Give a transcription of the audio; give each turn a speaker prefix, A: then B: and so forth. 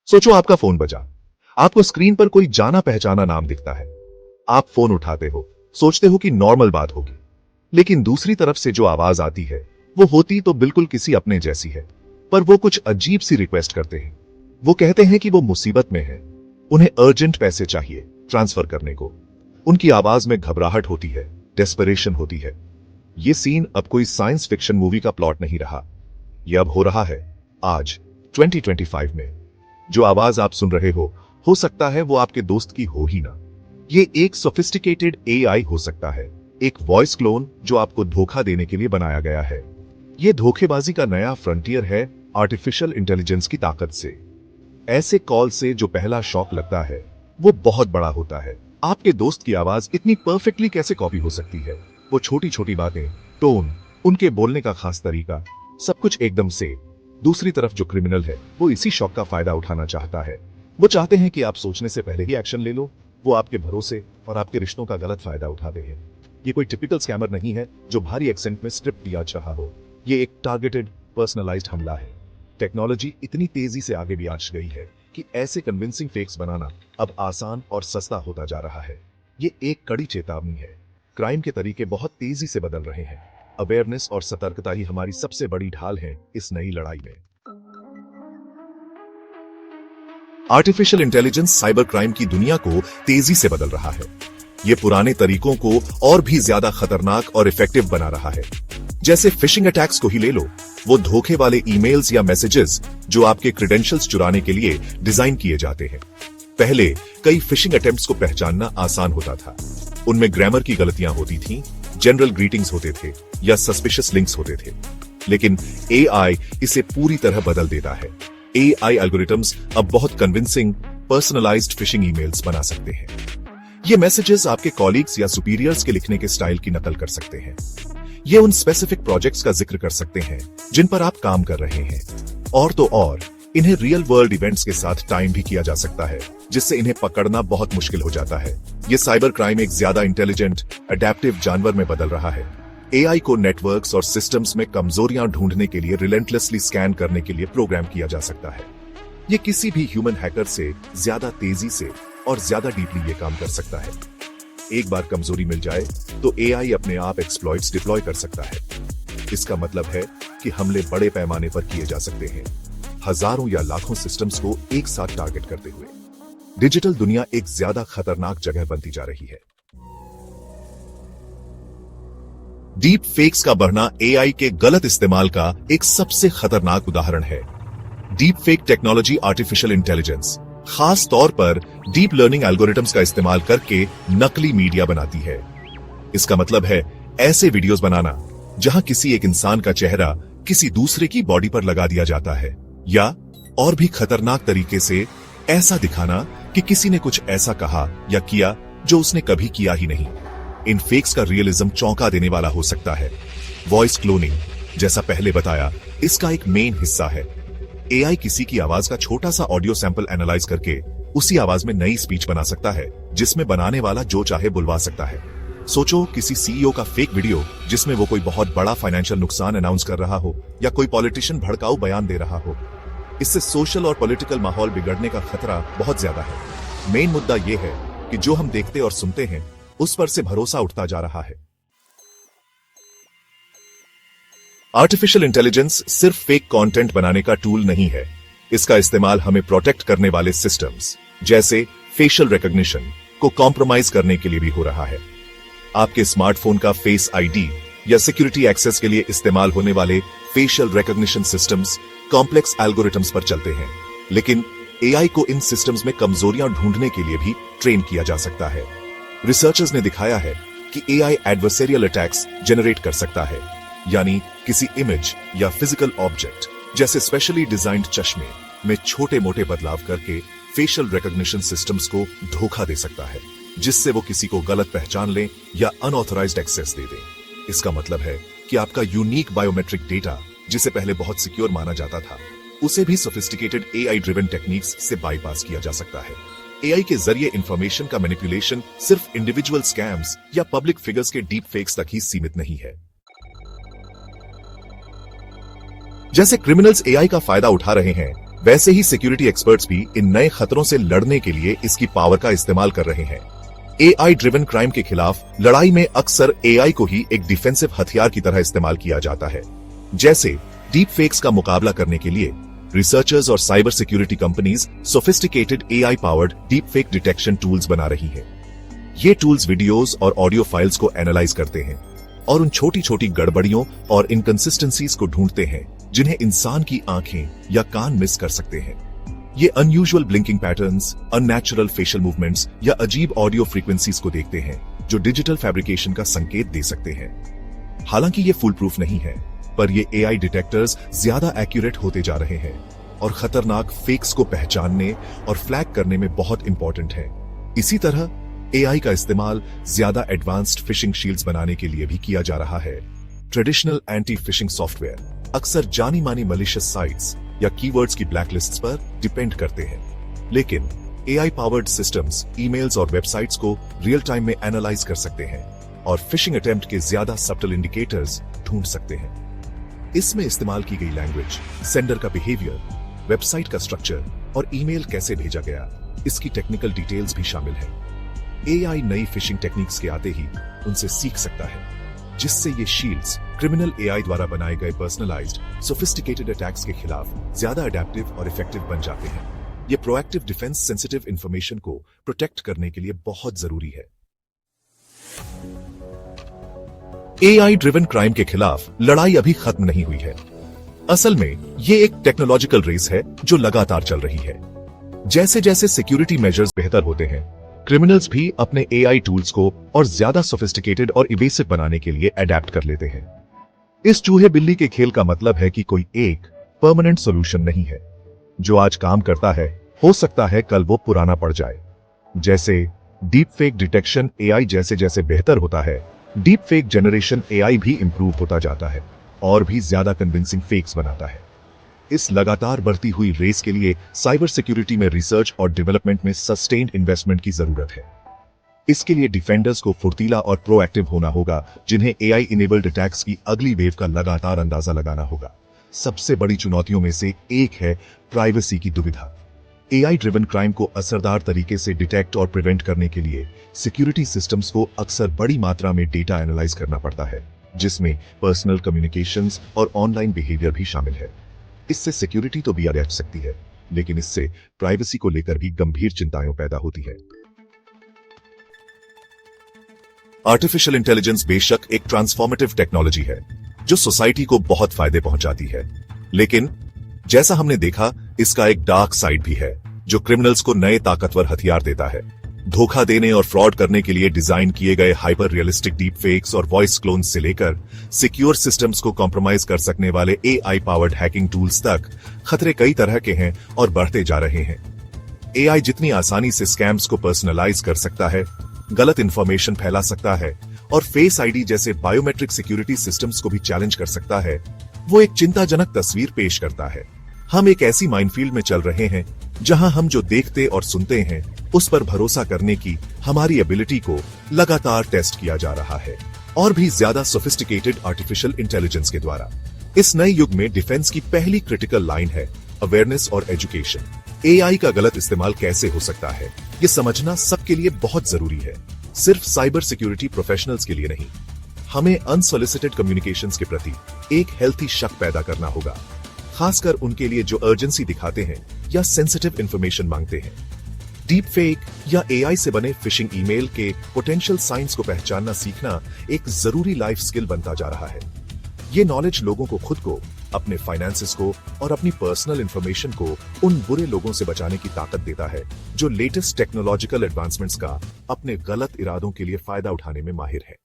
A: सोचो आपका फोन बजा, आपको स्क्रीन पर कोई जाना पहचाना नाम दिखता है। आप फोन उठाते हो, सोचते हो कि नॉर्मल बात होगी, लेकिन दूसरी तरफ से जो आवाज आती है वो होती तो बिल्कुल किसी अपने जैसी है, पर वो कुछ अजीब सी रिक्वेस्ट करते हैं। वो कहते हैं कि वो मुसीबत में है, उन्हें अर्जेंट पैसे चाहिए ट्रांसफर करने को। उनकी आवाज में घबराहट होती है, डेस्परेशन होती है। ये सीन अब कोई साइंस फिक्शन मूवी का प्लॉट नहीं रहा, ये अब हो रहा है आज 2025 में। जो आवाज आप सुन रहे हो सकता है वो आपके दोस्त की हो ही ना। ये एक सोफिस्टिकेटेड एआई हो सकता है, एक वॉइस क्लोन जो आपको धोखा देने के लिए बनाया गया है। ये धोखेबाजी का नया फ्रंटियर है आर्टिफिशियल इंटेलिजेंस की ताकत से। ऐसे कॉल से जो पहला शॉक लगता है वो बहुत बड़ा होता है। आपके दोस्त की आवाज इतनी परफेक्टली कैसे कॉपी हो सकती है? वो छोटी छोटी बातें, टोन, उनके बोलने का खास तरीका, सब कुछ एकदम से। दूसरी तरफ जो क्रिमिनल है वो इसी शॉक का फायदा उठाना चाहता है। वो चाहते हैं कि आप सोचने से पहले ही एक्शन ले लो। वो आपके भरोसे और आपके रिश्तों का गलत फायदा उठाते हैं। ये कोई टिपिकल स्कैमर नहीं है जो भारी एक्सेंट में स्क्रिप्ट दिया चाहा हो। ये एक टारगेटेड, पर्सनलाइज्ड हमला है। टेक्नोलॉजी इतनी तेजी से आगे भी आंच गई है कि ऐसे कन्विंसिंग फेक्स बनाना अब आसान और सस्ता होता जा रहा है। ये एक कड़ी चेतावनी है। क्राइम के तरीके बहुत तेजी से बदल रहे हैं। अवेयरनेस और सतर्कता ही हमारी सबसे बड़ी ढाल है इस नई लड़ाई में। आर्टिफिशियल इंटेलिजेंस साइबर क्राइम की दुनिया को तेजी से बदल रहा है। ये पुराने तरीकों को और भी ज्यादा खतरनाक और इफेक्टिव बना रहा है। जैसे फिशिंग अटैक्स को ही ले लो। वो धोखे वाले ईमेल्स या मैसेजेस जो आपके क्रेडेंशियल्स चुराने के लिए डिजाइन किए जाते हैं। पहले कई फिशिंग अटेम्प्ट्स को पहचानना आसान होता था। उनमें ग्रामर की गलतियां होती थीं, जनरल ग्रीटिंग्स होते थे या सस्पिशियस लिंक्स होते थे। लेकिन एआई इसे पूरी तरह बदल देता है। एआई एल्गोरिथम्स अब बहुत कन्विंसिंग, पर्सनलाइज्ड फिशिंग ईमेल्स बना सकते हैं। ये मैसेजेस आपके कॉलीग्स या सुपीरियर्स के लिखने के स्टाइल की नकल कर सकते हैं। ये उन स्पेसिफिक प्रोजेक्ट्स का जिक्र कर सकते हैं जिन पर आप काम कर रहे हैं। और तो और इन्हें रियल वर्ल्ड इवेंट्स के साथ टाइम भी किया जा सकता है, जिससे इन्हें पकड़ना बहुत मुश्किल हो जाता है। ये साइबर क्राइम एक ज्यादा इंटेलिजेंट, अडेप्टिव जानवर में बदल रहा है। एआई को नेटवर्क्स और सिस्टम्स में कमजोरियां ढूंढने के लिए रिलेंटलेसली स्कैन करने के लिए प्रोग्राम किया जा सकता है। ये किसी भी ह्यूमन हैकर से ज्यादा तेजी से और ज्यादा डीपली ये काम कर सकता है। एक बार कमजोरी मिल जाए तो एआई अपने आप एक्सप्लॉइट्स डिप्लॉय कर सकता है। इसका मतलब है कि हमले बड़े पैमाने पर किए जा सकते हैं, हजारों या लाखों सिस्टम्स को एक साथ टारगेट करते हुए। डिजिटल दुनिया एक ज्यादा खतरनाक जगह बनती जा रही है। डीप फेक्स का बढ़ना एआई के गलत इस्तेमाल का एक सबसे खतरनाक उदाहरण है। Deep fake technology artificial intelligence, खास तौर पर डीप लर्निंग एल्गोरिथम्स का इस्तेमाल करके नकली मीडिया बनाती है। इसका मतलब है ऐसे वीडियोस बनाना जहां किसी एक इंसान का चेहरा किसी दूसरे की बॉडी पर लगा दिया जाता है, या और भी खतरनाक तरीके से ऐसा दिखाना कि किसी ने कुछ ऐसा कहा या किया जो उसने कभी किया ही नहीं। इन फेक्स का रियलिज्म चौंका देने वाला हो सकता है। वॉइस क्लोनिंग, जैसा पहले बताया, इसका एक मेन हिस्सा है। एआई किसी की आवाज का छोटा सा ऑडियो सैंपल एनालाइज करके उसी आवाज में नई स्पीच बना सकता है, जिसमें बनाने वाला जो चाहे बुलवा सकता है। सोचो किसी सीईओ का फेक वीडियो जिसमें वो कोई बहुत बड़ा फाइनेंशियल नुकसान अनाउंस कर रहा हो या कोई पॉलिटिशियन भड़काऊ बयान दे रहा हो। इससे सोशल और पॉलिटिकल माहौल बिगड़ने का खतरा बहुत ज्यादा है। मेन मुद्दा यह है कि जो हम देखते और सुनते हैं उस पर से भरोसा उठता जा रहा है। आर्टिफिशियल इंटेलिजेंस सिर्फ फेक कंटेंट बनाने का टूल नहीं है। इसका इस्तेमाल हमें प्रोटेक्ट करने वाले सिस्टम्स जैसे फेशियल रिकॉग्निशन को कॉम्प्रोमाइज करने के लिए भी हो रहा है। आपके स्मार्टफोन का फेस आईडी या सिक्योरिटी एक्सेस के लिए इस्तेमाल होने वाले facial recognition systems complex algorithms पर चलते हैं, लेकिन एआई को इन सिस्टम्स में कमजोरियां ढूंढने के लिए भी ट्रेन किया जा सकता है। रिसर्चर्स ने दिखाया है कि एआई एडवर्सेरियल अटैक्स जनरेट कर सकता है, यानी किसी इमेज या फिजिकल ऑब्जेक्ट जैसे स्पेशली डिजाइन्ड चश्मे में छोटे मोटे बदलाव करके फेशियल रिकॉग्निशन सिस्टम्स को धोखा दे सकता है, जिससे वो किसी को गलत पहचान लें या अनऑथराइज्ड एक्सेस दे दें। इसका मतलब है कि आपका यूनिक बायोमेट्रिक डेटा, जिसे पहले बहुत सिक्योर माना जाता था, उसे भी सोफिस्टिकेटेड एआई ड्रिवन टेक्निक्स से बाईपास किया जा सकता है। एआई के जरिए इंफॉर्मेशन का मैनिपुलेशन सिर्फ इंडिविजुअल स्कैम्स या पब्लिक फिगर्स के डीप फेक्स तक ही सीमित नहीं है। जैसे क्रिमिनल्स एआई का फायदा उठा रहे हैं, वैसे ही सिक्योरिटी एक्सपर्ट्स भी इन नए खतरों से लड़ने के लिए इसकी पावर का इस्तेमाल कर रहे हैं। एआई ड्रिवन क्राइम के खिलाफ लड़ाई में अक्सर एआई को ही एक डिफेंसिव हथियार की तरह इस्तेमाल किया जाता है। जैसे डीप फेक्स का मुकाबला करने के लिए रिसर्चर्स और cyber security companies sophisticated AI powered deep fake detection tools बना रही हैं। ये टूल्स वीडियोस और ऑडियो फाइल्स को एनालाइज करते हैं और उन छोटी छोटी गड़बड़ियों और इनकंसिस्टेंसीज को ढूंढते हैं जिन्हें इंसान की आंखें या कान मिस कर सकते हैं। ये unusual blinking patterns, unnatural facial movements या अजीब ऑडियो फ्रीक्वेंसीज को देखते हैं जो डिजिटल फैब्रिकेशन का संकेत दे सकते हैं। हालांकि ये फुल प्रूफ नहीं है, पर ये एआई डिटेक्टर्स ज्यादा एक्यूरेट होते जा रहे हैं और खतरनाक फेक्स को पहचानने और फ्लैग करने में बहुत इंपॉर्टेंट है। इसी तरह एआई का इस्तेमाल ज्यादा एडवांस्ड फिशिंग शील्ड्स बनाने के लिए भी किया जा रहा है। ट्रेडिशनल एंटी फिशिंग सॉफ्टवेयर अक्सर जानी मानी मलिशियस साइट्स या कीवर्ड्स की ब्लैकलिस्ट्स पर डिपेंड करते हैं, लेकिन एआई पावर्ड सिस्टम्स ईमेल्स और वेबसाइट्स को रियल टाइम में एनालाइज कर सकते हैं और फिशिंग अटेम्प्ट के ज्यादा सब्टल इंडिकेटर्स ढूंढ सकते हैं। इसमें इस्तेमाल की गई लैंग्वेज, सेंडर का बिहेवियर, वेबसाइट का स्ट्रक्चर और ईमेल कैसे भेजा गया, इसकी टेक्निकल डिटेल्स भी शामिल है। एआई नई फिशिंग टेक्निक्स के आते ही उनसे सीख सकता है, जिससे ये शील्ड्स क्रिमिनल एआई द्वारा बनाए गए पर्सनलाइज्ड सोफिस्टिकेटेड अटैक्स के खिलाफ ज्यादा अडेप्टिव और इफेक्टिव बन जाते हैं। ये प्रोएक्टिव डिफेंस सेंसिटिव इंफॉर्मेशन को प्रोटेक्ट करने के लिए बहुत जरूरी है। एआई ड्रिवन क्राइम के खिलाफ लड़ाई अभी खत्म नहीं हुई है। असल में ये एक टेक्नोलॉजिकल रेस है जो लगातार चल रही है। जैसे जैसे सिक्योरिटी मेजर्स बेहतर होते हैं, क्रिमिनल्स भी अपने एआई टूल्स को और ज्यादा सोफिस्टिकेटेड और इवेसिव बनाने के लिए अडेप्ट कर लेते हैं। इस चूहे बिल्ली के खेल का मतलब है कि कोई एक परमानेंट सॉल्यूशन नहीं है। जो आज काम करता है, हो सकता है कल वो पुराना पड़ जाए। जैसे डीप फेक डिटेक्शन एआई जैसे जैसे बेहतर होता है, डीप फेक जनरेशन एआई भी इंप्रूव होता जाता है और भी ज्यादा कन्विंसिंग फेक्स बनाता है। इस लगातार बढ़ती हुई रेस के लिए साइबर सिक्योरिटी में रिसर्च और डेवलपमेंट में सस्टेन्ड इन्वेस्टमेंट की जरूरत है। इसके लिए डिफेंडर्स को फुर्तीला और प्रोएक्टिव होना होगा, जिन्हें एआई इनेबल्ड अटैक्स की अगली वेव का लगातार अंदाजा लगाना होगा। सबसे बड़ी चुनौतियों में से एक है प्राइवेसी की दुविधा। एआई ड्रिवन क्राइम को असरदार तरीके से डिटेक्ट और प्रिवेंट करने के लिए सिक्योरिटी सिस्टम्स को अक्सर बड़ी मात्रा में डेटा एनालाइज करना पड़ता है, जिसमें पर्सनल कम्युनिकेशंस और ऑनलाइन बिहेवियर भी शामिल है। इससे सिक्योरिटी तो बढ़ सकती है, लेकिन इससे प्राइवेसी को लेकर भी गंभीर चिंताएं पैदा होती है। आर्टिफिशियल इंटेलिजेंस बेशक एक ट्रांसफॉर्मेटिव टेक्नोलॉजी है जो सोसाइटी को बहुत फायदे पहुंचाती है, लेकिन जैसा हमने देखा, इसका एक डार्क साइड भी है जो क्रिमिनल्स को नए ताकतवर हथियार देता है। धोखा देने और फ्रॉड करने के लिए डिजाइन किए गए हाइपर रियलिस्टिक डीप फेक्स और वॉइस क्लोन्स से लेकर सिक्योर सिस्टम्स को कॉम्प्रोमाइज कर सकने वाले एआई पावर्ड हैकिंग टूल्स तक खतरे कई तरह के हैं और बढ़ते जा रहे हैं। एआई जितनी आसानी से स्कैम्स को पर्सनलाइज कर सकता है, गलत इंफॉर्मेशन फैला सकता है और फेस आईडी जैसे बायोमेट्रिक सिक्योरिटी सिस्टम्स को भी चैलेंज कर सकता है, वो एक चिंताजनक तस्वीर पेश करता है। हम एक ऐसी माइनफील्ड में चल रहे हैं जहां हम जो देखते और सुनते हैं उस पर भरोसा करने की हमारी एबिलिटी को लगातार टेस्ट किया जा रहा है, और भी ज्यादा सोफिस्टिकेटेड आर्टिफिशियल इंटेलिजेंस के द्वारा। इस नए युग में डिफेंस की पहली क्रिटिकल लाइन है अवेयरनेस और एजुकेशन। एआई का गलत इस्तेमाल कैसे हो सकता है, ये समझना सबके लिए बहुत जरूरी है, सिर्फ साइबर सिक्योरिटी प्रोफेशनल्स के लिए नहीं। हमें अनसॉलिसिटेड कम्युनिकेशंस के प्रति एक हेल्थी शक पैदा करना होगा, खासकर उनके लिए जो अर्जेंसी दिखाते हैं या सेंसिटिव इंफॉर्मेशन मांगते हैं। डीप फेक या एआई से बने फिशिंग ईमेल के पोटेंशियल साइंस को पहचानना सीखना एक जरूरी लाइफ स्किल बनता जा रहा है। ये नॉलेज लोगों को खुद को, अपने फाइनेंसेस को और अपनी पर्सनल इंफॉर्मेशन को उन बुरे लोगों से बचाने की ताकत देता है जो लेटेस्ट टेक्नोलॉजिकल एडवांसमेंट्स का अपने गलत इरादों के लिए फायदा उठाने में माहिर है।